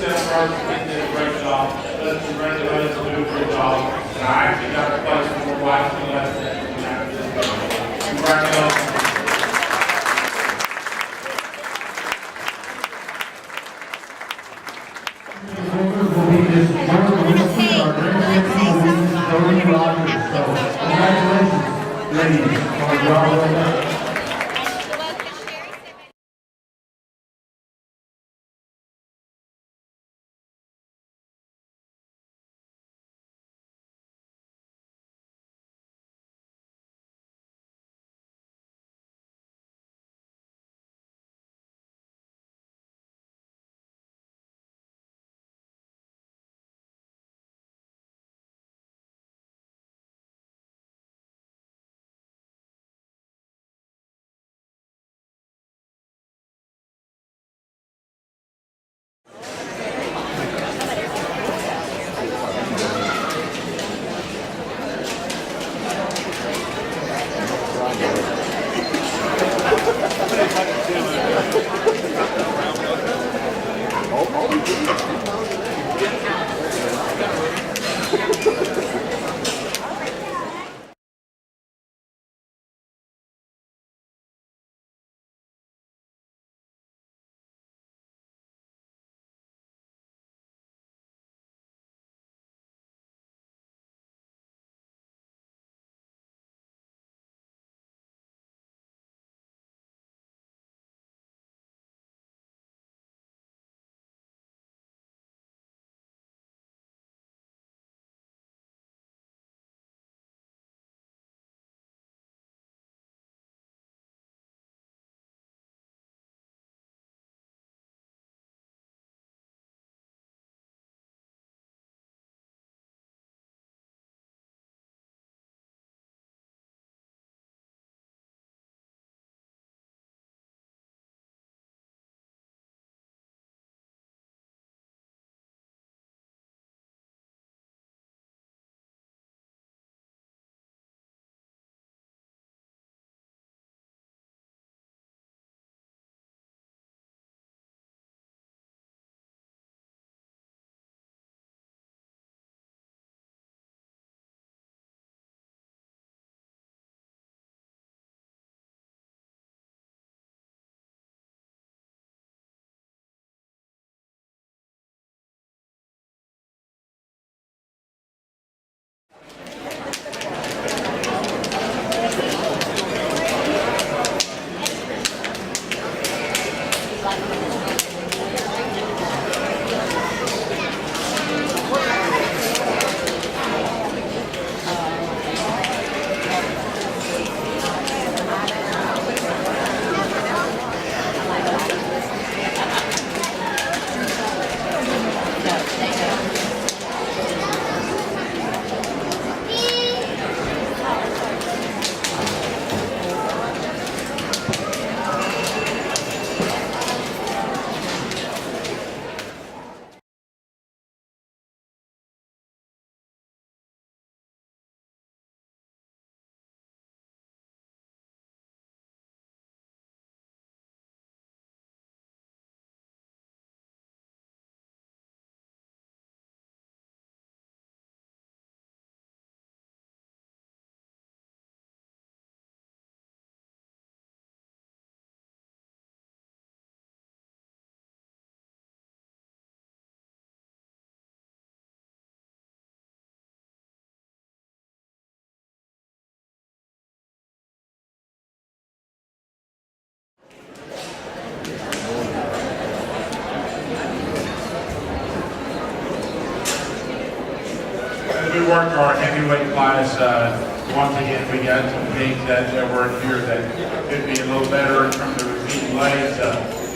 them first, they did a great job. Let's congratulate them, do a great job. And I actually got a place for my wife to let them. Congratulations. We worked our heavyweight class. Once again, we got some things that were here that could be a little better in terms of repeating legs.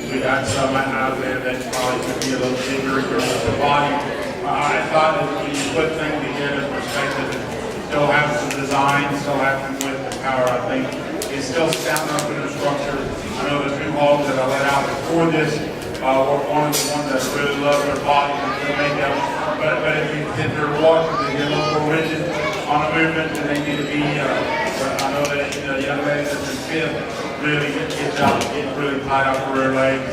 We got some out there that probably could be a little bigger in terms of the body. I thought that when you put things together in perspective, still have some design, still have some width and power, I think it's still sound up in the structure. I know the two hogs that I let out before this were one of the ones that really love their bodies and their makeup. But if they're walking, they get a little more rigid on the movement, and they need to be. I know that the young ladies that's in fifth really get really tied up for their legs.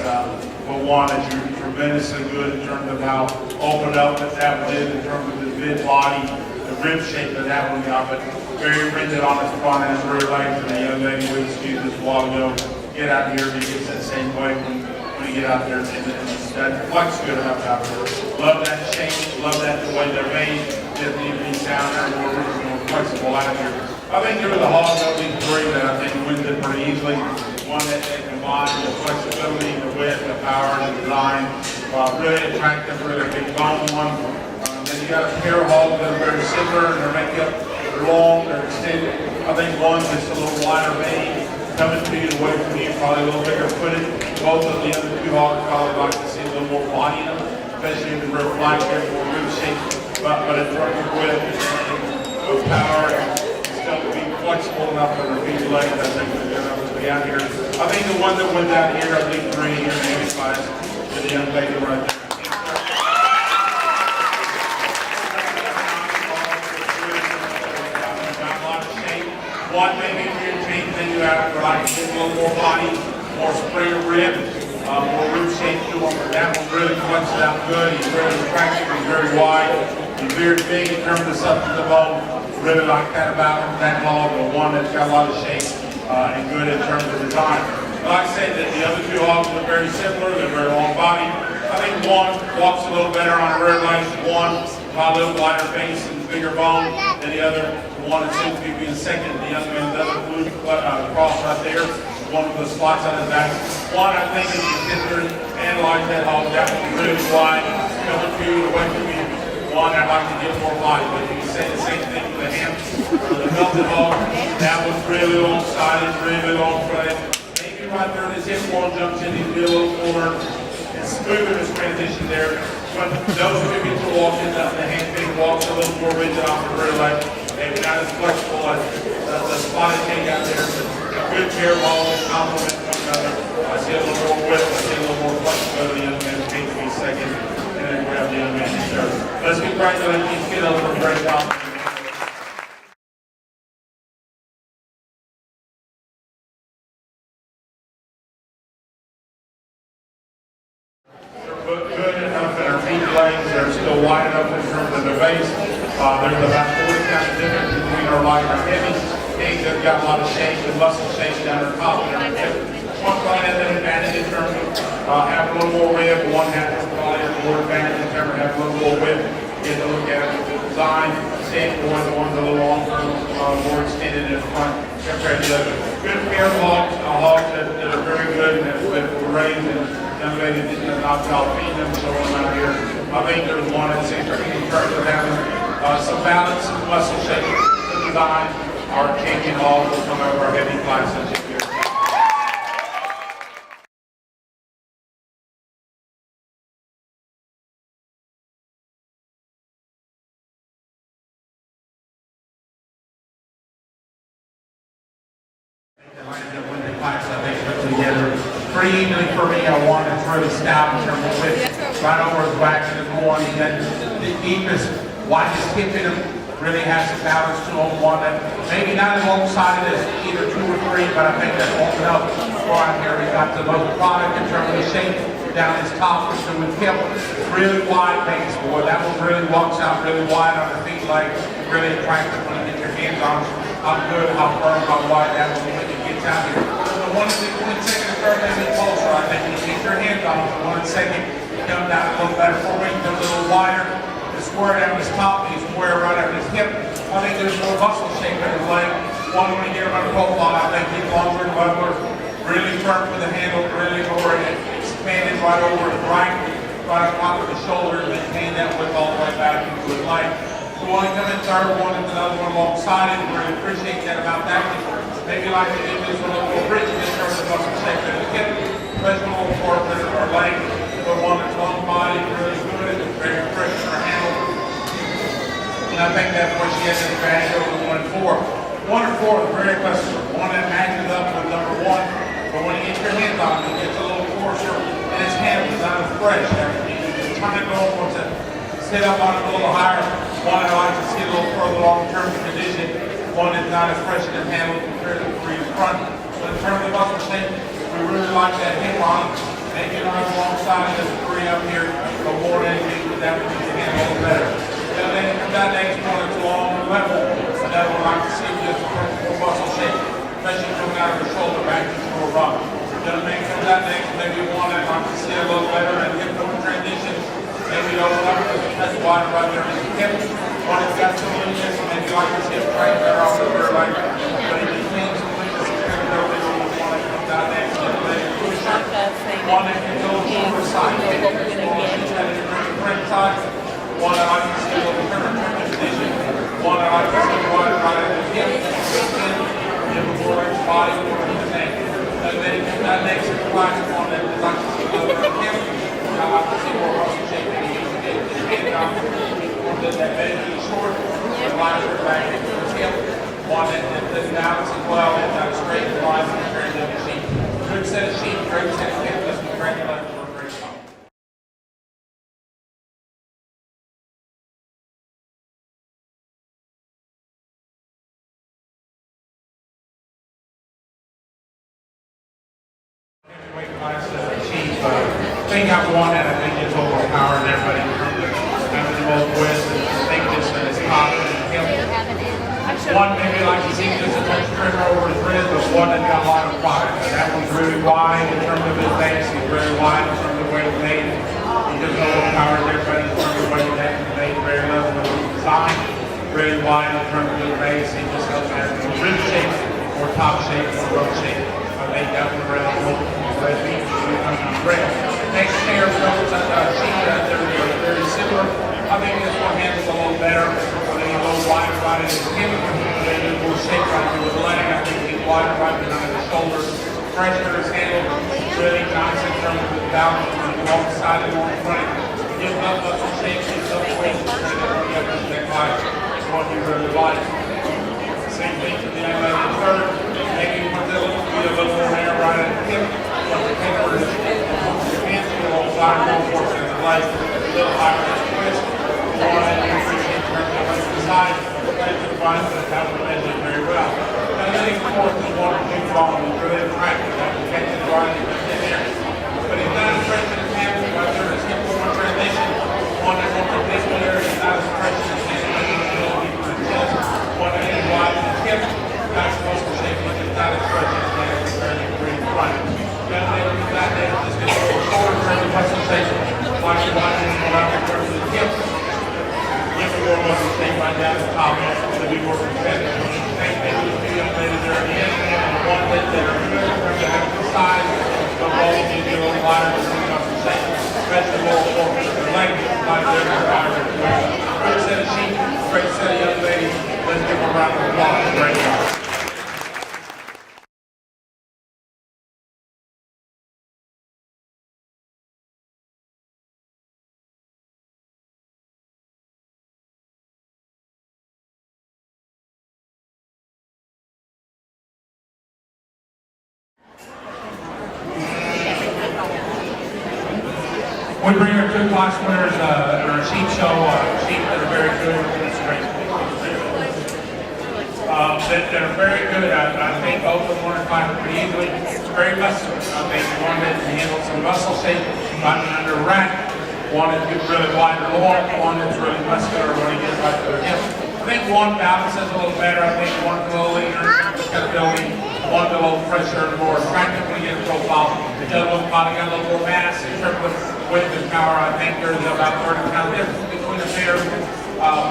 But one, as you're tremendously good in terms of how opened up that one is, in terms of the mid body, the rib shape that that one got, but very rigid on its front and rear legs. And the young lady we excused this a while ago, get out here, he gets that same way when you get out there, and that flex good enough out there. Love that shape, love that the way they're made. Doesn't need to be down there, more flexible out here. I think there was a hog of these three that I think wins it pretty easily. One that they combine the flexibility, the width, the power, the design. Really attractive, really big bone one. Then you got a pair of hogs that are very similar, and their makeup, they're long, they're extended. I think one's just a little wider made, coming to you away from you, probably a little bigger footed. Both of the other two hogs probably like to see a little more body in them, especially in the rear flank, more good shape. But in terms of width and power, to be flexible enough for the feet legs, I think they're good enough to be out here. I think the one that went out here, I think 3 here in the class, is the young lady right there. Got a lot of shape. One maybe if you're changing things out, but I can get a little more body, more spring rib, more rib shape to him. But that one really flexes out good. He's very attractive. He's very wide. He's very big in terms of substance of bone. Really like that about that hog, the one that's got a lot of shape and good in terms of design. But like I said, that the other two hogs are very similar, they're very long body. I think one walks a little better on the rear legs, one probably a little lighter base and bigger bone than the other. The one that seems to be being second, the young man, the other blue cross right there, one with the spots on his back. One I think is considered analyze that hog, that one's really wide, coming to you, away from you. One I'd like to get more body, but you can say the same thing for the ham. The melted hog, that was really long sided, really long fronted. Maybe right there in his hip wall jumps in, he'd be a little more smooth in his transition there. But those who get to walk in, the hand pig walks a little more rigid off the rear leg. Maybe not as flexible as the spotted pig out there. A good pair of hogs complement one another. I see a little more width, I see a little more flexibility in the pig to be second. And grab the young man in shirt. Let's congratulate these kiddos for a great job. They're good enough in our feet legs. They're still wide enough in terms of their base. There's about 40 kind of difference between our light and our heavy. Pigs have got a lot of shape and muscle shape down their top and their hip. One probably has an advantage in terms of having a little more rib. One has probably a more advantage in terms of having a little more rib. Get to look at it with the design standpoint. The one's a little longer, more extended in front compared to the other. Good pair of hogs that are very good and that were raised and young lady didn't knock out feeding them, so I'm out here. I think there's one that seems to be in terms of having some balance, some muscle shape, the design. Our champion hogs will come over our heavy classes this year. Pretty evenly for me. I wanted to really stout in terms of width, right over his back and his horn. He had the deepest, widest hip in him. Really has some balance to him. One that maybe not as long-sided as either 2 or 3, but I think that's long enough for out here. He's got the most product in terms of the shape down his top to his hip. Really wide base, boy. That one really walks out really wide on the feet leg. Really attractive when you get your hands on him. How good, how firm, how wide that one when it gets out here. The one in second and third is a bit closer. I think when you get your hands on him, the one in second comes down a little better for me, a little wider. The square down his top, he's square right up his hip. I think there's more muscle shape in his leg. One when you get him on the profile, I think he's longer and leveler. Really firm with the handle, really more expanded right over his right on top of the shoulder, and maintain that width all the way back into his leg. The one come in third, one and another one alongside it. Really appreciate that about that. Maybe like to give this one a little bridge in terms of muscle shape in his hip, especially a little forward or leg. But one that's long body, really good, very fresh in her handle. And I think that's where she has an advantage over the 1 and 4. 1 and 4 is very flexible. One that matches up with number 1. But when you get your hands on it, it gets a little coarser and its handle is not as fresh. You turn it over, wants to sit up on it a little higher. One that likes to see a little further along in terms of condition. One that's not as fresh in its handle compared to the front. But in terms of muscle shape, we really like that hip on it. maybe not alongside this three up here, but more than anything, that would be handled a little better. And then that next one is long and level, and that would like to see just a muscle shape, especially coming out of the shoulder back to the more rock. Then maybe from that next, maybe one I'd like to see a little better and hip movement transition. Maybe open up because that's wide right there in the hip. One has got some leanness, maybe like his hip right there off of her, like, but if he can't some leanness, it's kind of go with one that comes out next, one that can go over side, one I like to see a little transition, one I like to see one right at the hip, give a more range body, more in the neck. And then that next class one that is like to see a little hip, I like to see more muscle shape than he used to get his hand down. One that benefit short, the lines are back into his hip. One that balance as well, and that straight lines and carries up the sheep. Good set of sheep, great set of hip, let's be great left for a great stop. Heavyweight class sheep, thing I want, and I think it's overpowering everybody in terms of having the most width and thickness and his top and hip. One maybe like to see just a touch trimmer over his ribs, but one that got a lot of fire. That one's really wide in terms of his base. He's really wide in terms of the way it's made. He just overpowers everybody in terms of the way it's made. Very level of design. Really wide in terms of his base. He just helps there in rib shape or top shape or rope shape. I think that was really cool. Next pair of those sheep, they're very similar. I think this one handles a little better. They a little wider right in his hip. They do more shape right through his leg. I think he's wider right behind his shoulders. Pressure is handled really nice in terms of his balance on the long side and on front. Gives up muscle shape, gives up weight, and then the neck line is one you really like. Same thing for the young lady in third. Maybe you want to be a little more hair right at the hip. The pepper is your hands to the whole side, more force in the leg, a little higher than the twist. More than you appreciate in terms of the side, that's the front, but that will measure very well. And then of course the one or two ball is really attractive. That will catch it right in there. But he's not as fresh in his hands, but there is hip movement transition. One that won't be this one there, he's not as fresh in his hands, but he's ability for the chest. One that is wide in his hip, that's muscle shape, but he's not as fresh in his hands, it's fairly green front. Then that there, just get a little shorter in terms of muscle shape, like you want in terms of the hip. Give a more muscle shape right down the top, to be more competitive. Thank maybe the two young ladies there at the end, and one that are good in terms of having the size, but both need to be a little wider to see muscle shape, especially more forward. Their leg is not very wider. Great set of sheep, great set of young ladies. Let's give them a round of applause. Great job. We bring our two class winners in our sheep show, sheep that are very good. That are very good. I think both of them want to fight pretty easily. Very muscular. I think one that can handle some muscle shape, fighting under a rack. One that's really wide and long. One that's really muscular when he gets right to the hip. I think one balances a little better. I think one's a little leaner in terms of ability. One's a little fresher and more attractive when you get a profile. The other one's probably got a little more mass in terms of width and power. I think there's about 30 pound difference between the pair.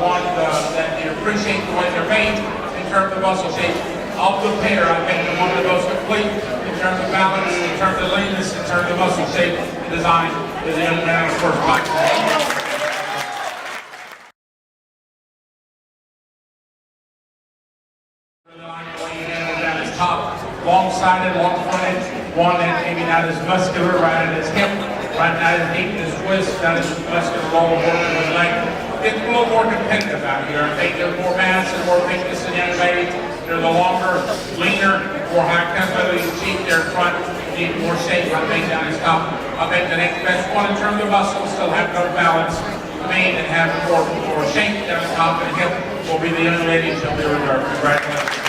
One that you appreciate the way they're made in terms of muscle shape. Of the pair, I think they're one of the most complete in terms of balance, in terms of leanness, in terms of muscle shape and design. Is the young man, of course, Mike. Top, long-sided, long-fronted, one that maybe not as muscular right at his hip, right not as deep in his twist, not as muscular long working with leg. It's a little more competitive out here. I think there's more mass and more thickness in young ladies. They're the longer, leaner, more high capability sheep there in front, need more shape, I think, down his top. I think the next best one in terms of muscle still have no balance, made and have more shape down the top and hip will be the young ladies of the reserve. Congratulations.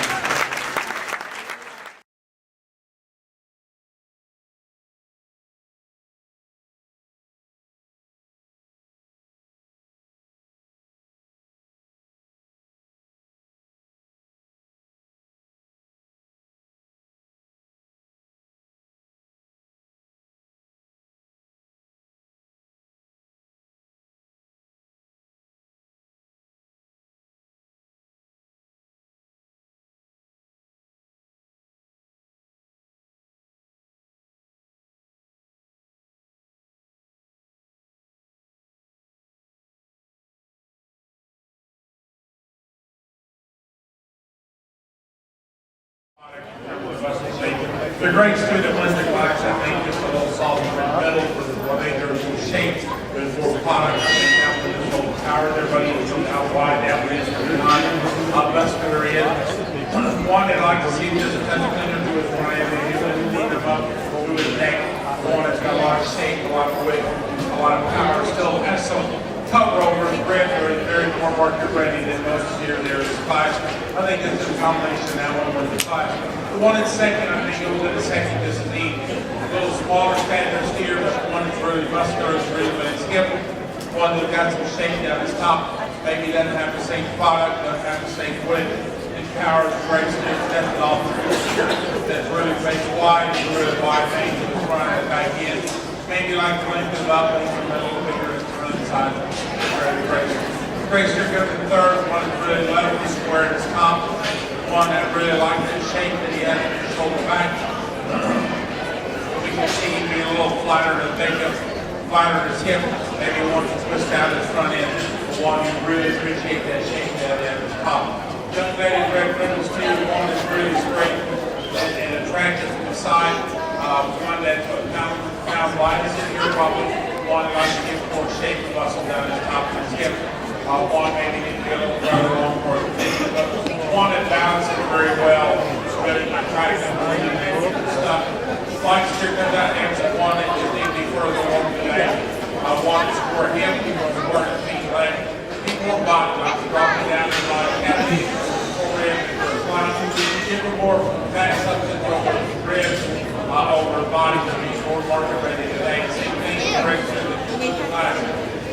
shape. The greats too that wins the class, I think, just a little soft in the middle. I think they're shaped with more product. I think that one is a little power. Everybody is how wide that one is behind. Muscular in. One that I like to see just a touch cleaner to his front end. He would lean him up to his neck. One that's got a lot of shape, a lot of weight, a lot of power. Still has some cover over his ribs, or is very more market ready than most here. There is class. I think it's a combination of that one with the class. The one in second, I think goes in the second just neat. A little smaller standards here, but one is really muscular, is really with his hip. One that's got some shape down his top. Maybe doesn't have the same product, doesn't have the same width. His power is great, stepping off the here. That's really face wide, and really wide vein to the front and back in. Maybe like to lengthen it up, make him a little bigger inside. Grace here goes in third. One is really level, square at his top. One that really like the shape that he has in his shoulder back. We can see him being a little flatter to think of, flatter his hip. Maybe one to twist out his front end. One you really appreciate that shape that at his top. Young lady, red ribbons too. One is really straight and attractive from the side. One that pound wide is in here probably. One that likes to give more shape and muscle down his top of his hip. One maybe need to get a little further along for it. But one that balances it very well. Really attractive and stuff. Likes to come down and one that just needs to be further along the leg. One is for him, he wants to work his feet leg. Keep more body, like to drop it down in my cavity, over him, give him more fat substance over his ribs, over his body to be more market ready today. Same thing, breaks in the class.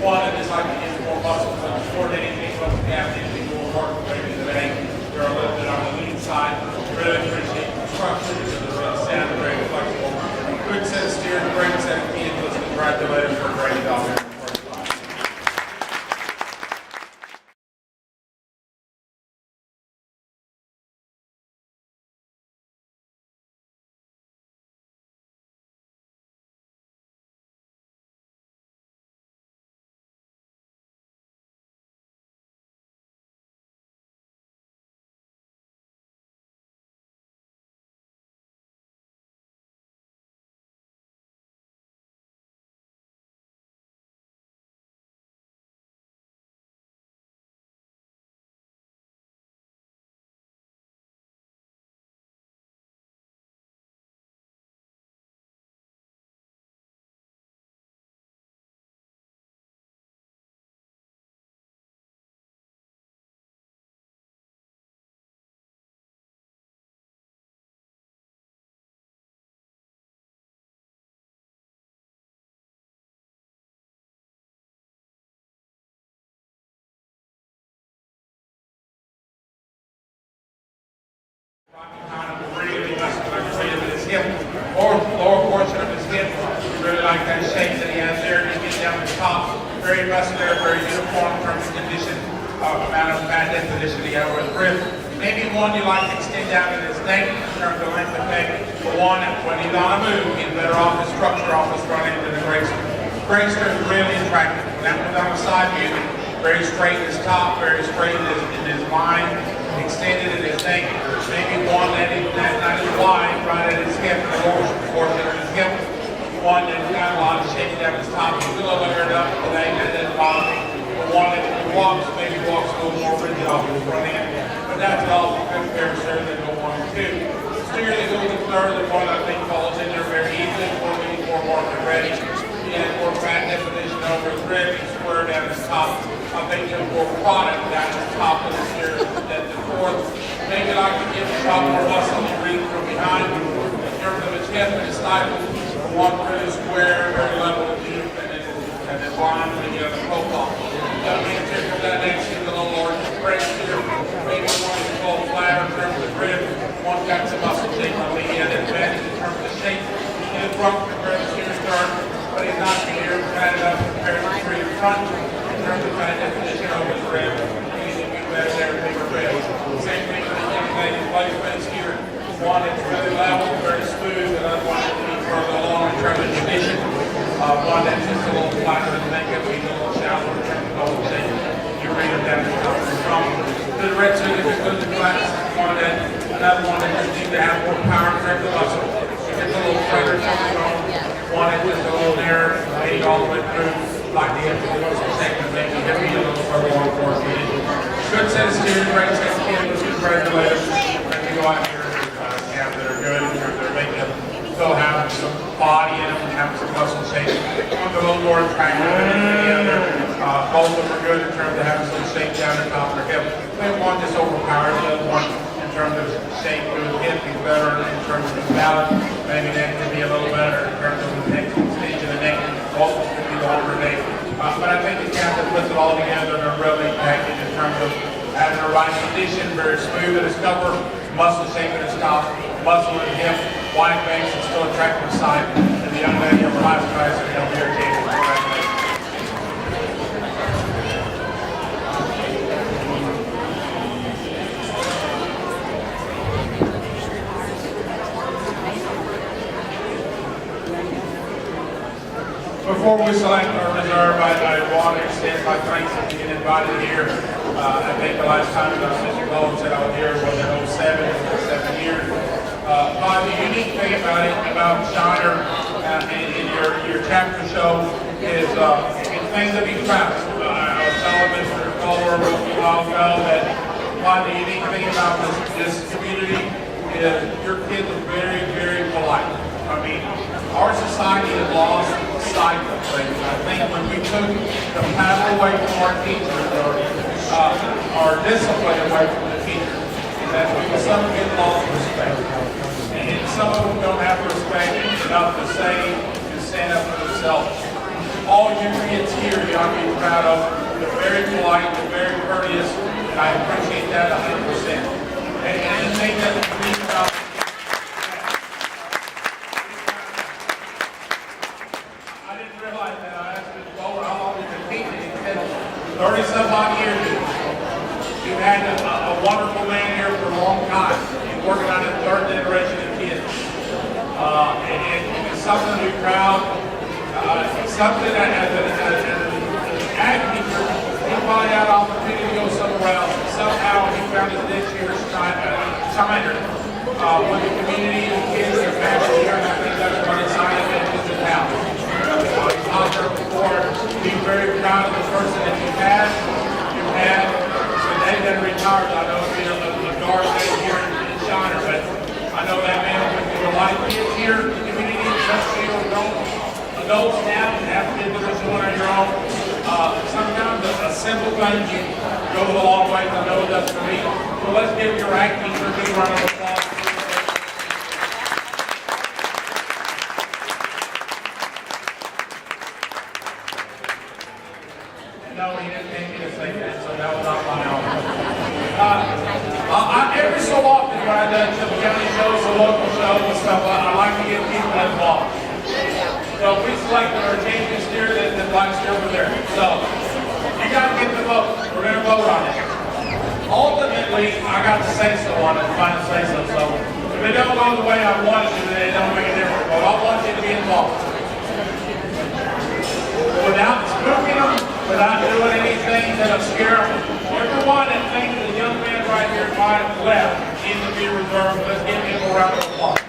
One that is like to get more muscle, but before anything from the cavity, be more market ready today. They're a little bit on the lean side. Really appreciate the structure, the sound, very flexible. Good set of steering, great set of vehicles. Congratulations for a great dog. Really muscular straight of his hip, or lower portion of his hip. Really like that shape that he has there. He gets down the top. Very muscular, very uniform in terms of condition, amount of fat deposition he has over his rib. Maybe one you like to extend down in his neck in terms of length of neck. One, when he's on a move, getting better off his structure, off his front end than the Grayster. Grayster is really attractive. When that one's on the side view, very straight in his top, very straight in his line, extended in his neck. Maybe one that is not as wide, right at his hip, the lower portion of his hip. One that's got a lot of shape down his top. He's a little aired up today, that doesn't bother me. The one that walks, maybe walks a little more rigid off his front end. But that's all good pairs there that go 1 and 2. Steer that goes in third, the one I think falls in there very easily, more market ready. He has more fat definition over his rib, he's square down his top. I think there's more product down his top of the steer than the fourth. Maybe like to give the top more muscle and breathe from behind. In terms of his hip and his stifle, one really square, very level and deep, and then line with the other profile. Young man here from that next is a little more break here. Maybe one is a little flatter in terms of rib. One got some muscle shape on the advantage in terms of shape. In the front, compared to steer start, but he's not here, fat enough compared to the rear front. In terms of fat definition over his rib, he's a bit better there, bigger rib. Same thing with the young lady's placements here. One that's really level, very smooth, and other one to be further along in terms of condition. One that's just a little flatter than makeup, he's a little shallower in terms of bone shape. You bring it down to the top of the trunk. To the red suit, if you put the class, another one that just needs to have more power. strength of muscle. You get the little trainer coming on, one is just a little there, maybe all the way through, like the empty muscle segment, maybe heavy a little further on for us. Good set of steering, great set of skin, good regulators. And you go out here and have that are good, they're making them still having some body in them and having some muscle shape. One's a little more attractive than the other. Both of them are good in terms of having some shape down the top of their hip. Maybe one just overpowers the other one in terms of shape through the hip. He's better in terms of the balance. Maybe that could be a little better in terms of the neck stage of the neck. Both could be longer neck. But I think the captain puts it all together and they're really packaged in terms of having the right condition, very smooth in his cover, muscle shape in his top, muscle in the hip, wide base, and still attractive sight. And the young lady of class and they'll be irritated. Congratulations. Before we select our reserve, I want to extend my thanks for being invited here. I think the last time Mr. Gold said I was here was in 07, for 7 years. The unique thing about it, about Shiner and your chapter show is it's things to be proud of. I was telling Mr. Culver a while ago that the unique thing about this community is your kids are very, very polite. I mean, our society has lost sight of things. I think when we took the path away from our teachers or our discipline away from the teachers, that some get lost respect. And some of them don't have respect enough to say and stand up for themselves. All you kids here, you ought to be proud of. They're very polite, they're very courteous, and I appreciate that 100%. And the thing that we need about I didn't realize that. I asked Mr. Bowler how long you've been teaching. He said 30-some odd years. You've had a wonderful man here for a long time. He's working on his third generation of kids. And it's something to be proud. It's something that as an ag teacher, he probably had an opportunity to go somewhere else. Somehow he found his niche here at Shiner. With the community and kids and family here, and I think that's what it's signed up into the town. He's out there before. Be very proud of the person that you've had. Today that retires, I know it's been a dark day here in Shiner, but I know that man with a lot of kids here in the community, especially adults now, and have kids that are doing on your own. Sometimes a simple thing goes a long way. I know it does for me. So let's give your ag teacher a big round of applause. No, he didn't pay me to say that, so that was not my own. Every so often when I do some county shows, some local shows and stuff, I like to get people involved. So we selected our champion steer that likes steer over there. So you got to get the vote. We're going to vote on it. Ultimately, I got to say so on it, final say so. So if it don't go the way I want it to, then it don't make a difference. But I want you to be involved. Without spooking them, without doing anything that'll scare them. Everyone that thinks the young man right here might have left needs to be reserved. Let's give him a round of applause.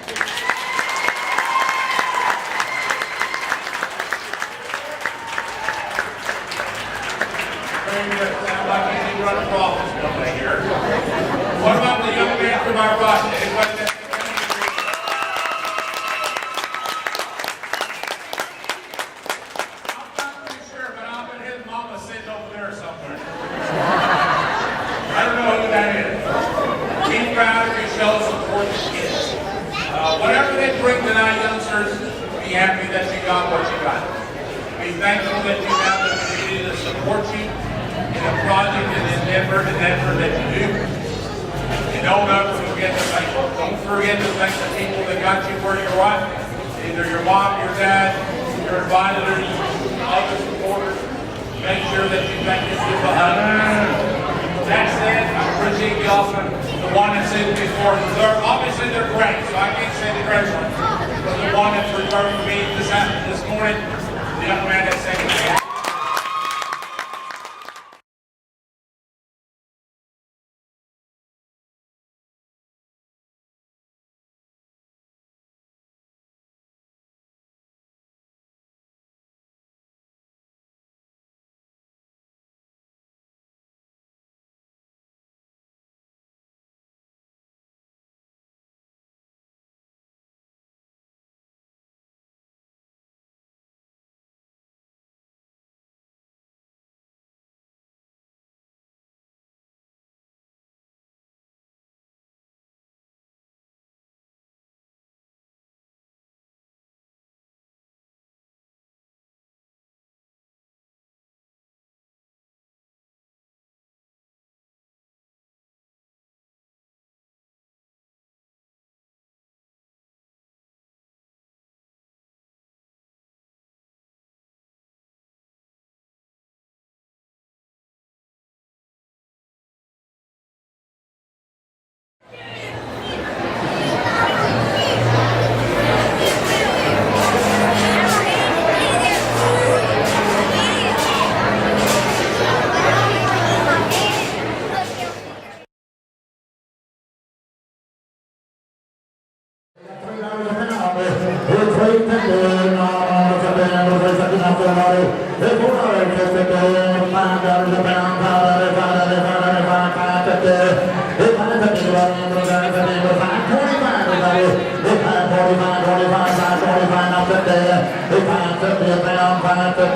Very good. Sounds like he's in running for office one day here. What about the young man from our right? Anybody that's sitting over there somewhere. I don't know who that is. Be proud of your show, support the kids. Whatever they bring tonight, youngsters, be happy that you got what you got. Be thankful that you have the community to support you in the project and endeavor that you do. And don't ever forget to thank them. Don't forget to thank the people that got you where you're at. Either your mom, your dad, your advisors, other supporters. Make sure that you thank your people. That said, I appreciate the offer. The one that's in before reserve, obviously they're great, so I can't say the great one. But the one that's reserved for me this morning, the young man that's second.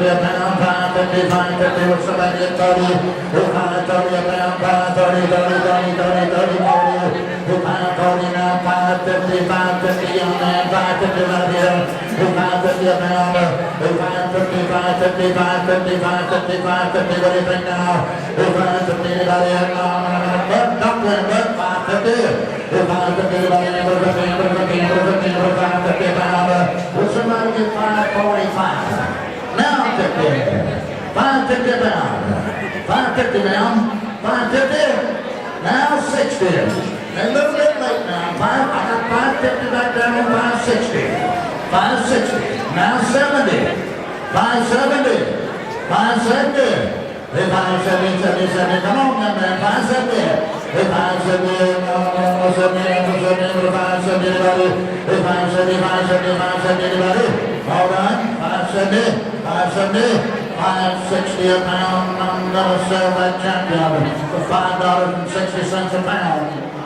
550 a pound, 550, 550 with somebody at 30, 530 a pound, 530, 30, 30, 30, 30, 30, 540 now, 550, 550 young man, 550 right here, 550 a pound, 550, 550, 550, 550, 550, what do you think now? 550 anybody at don't win, but 550, 550 anybody at 550 a pound, will somebody get 545? Now 50, 550 a pound, 550 now, 550, now 60, a little bit late now, I got 550 back down on 560, 560, now 70, 570, 570, 570, come on young man, 570, 570, 570 anybody, all right, 570, 560 a pound, I'm gonna sell that champion for $5.60 a pound.